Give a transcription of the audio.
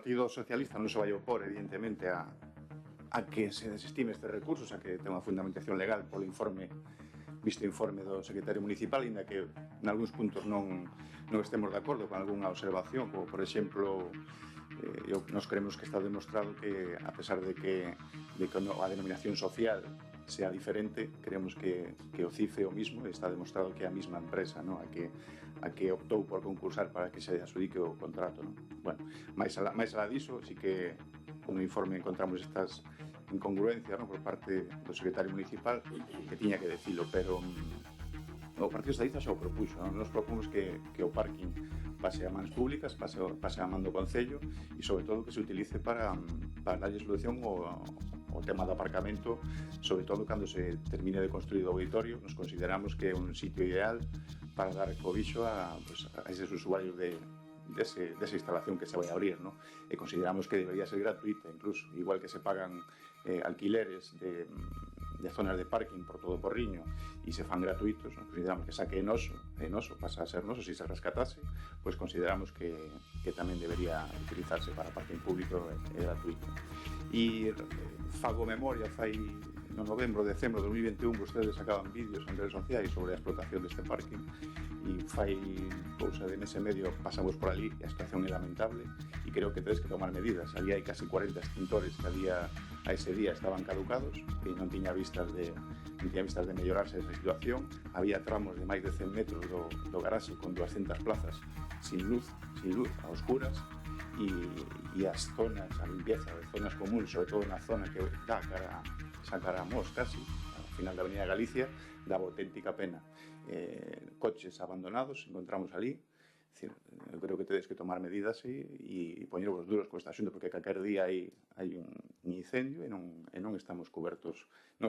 O Partido Socialista non se vai opor, evidentemente, a que se desestime estes recursos, a que ten unha fundamentación legal polo informe, visto o informe do secretario municipal, inda que en algúns puntos non estemos de acordo con algunha observación, como por exemplo, nos creemos que está demostrado que, a pesar de que a denominación social sea diferente, creemos que o CIF é o mismo, está demostrado que é a mesma empresa, ¿no? a que optou por concursar para que se adxudique o contrato, ¿no? Bueno, máis alá diso, sí que no informe encontramos estas incongruencias, ¿no? por parte do secretario municipal, que tiña que decilo, pero o Partido Socialista xa o propuxo, ¿no? Nos propomos que o parking pase a mans públicas, pase a man do Concello e, sobre todo, que se utilice para darlle solución o tema do aparcamento, sobre todo cando se termine de construir o auditorio. Nos consideramos que é un sitio ideal para dar cobicho a eses usuarios desa instalación que se vai a abrir, ¿no? E consideramos que debería ser gratuita, incluso, igual que se pagan alquileres de zonas de parking por todo o Porriño e se fan gratuitos, ¿no? Consideramos que xa que é noso, pasa a ser noso, se rescatase, pois consideramos que tamén debería utilizarse para parking público e gratuito. E fago memoria, fai no novembro, decembro de 2021, vostedes sacaban vídeos en redes sociais sobre a explotación deste parking e fai cousa de mes e medio pasamos por ali e a situación é lamentable e creo que tedes que tomar medidas. Ali hai casi 40 extintores que a ese día estaban caducados e non tiña vistas de mellorarse esa situación. Había tramos de máis de 100 metros do garaxe con 200 plazas sin luz, a oscuras, e as zonas, a limpieza de zonas comuns, sobre todo na zona que dá cara a Mos, casi, ao final da Avenida Galicia, daba auténtica pena. Coches abandonados, encontramos ali. Eu creo que tedes que tomar medidas e poñervos duros con esta xunta, porque calquer día hai un incendio e non estamos cobertos, non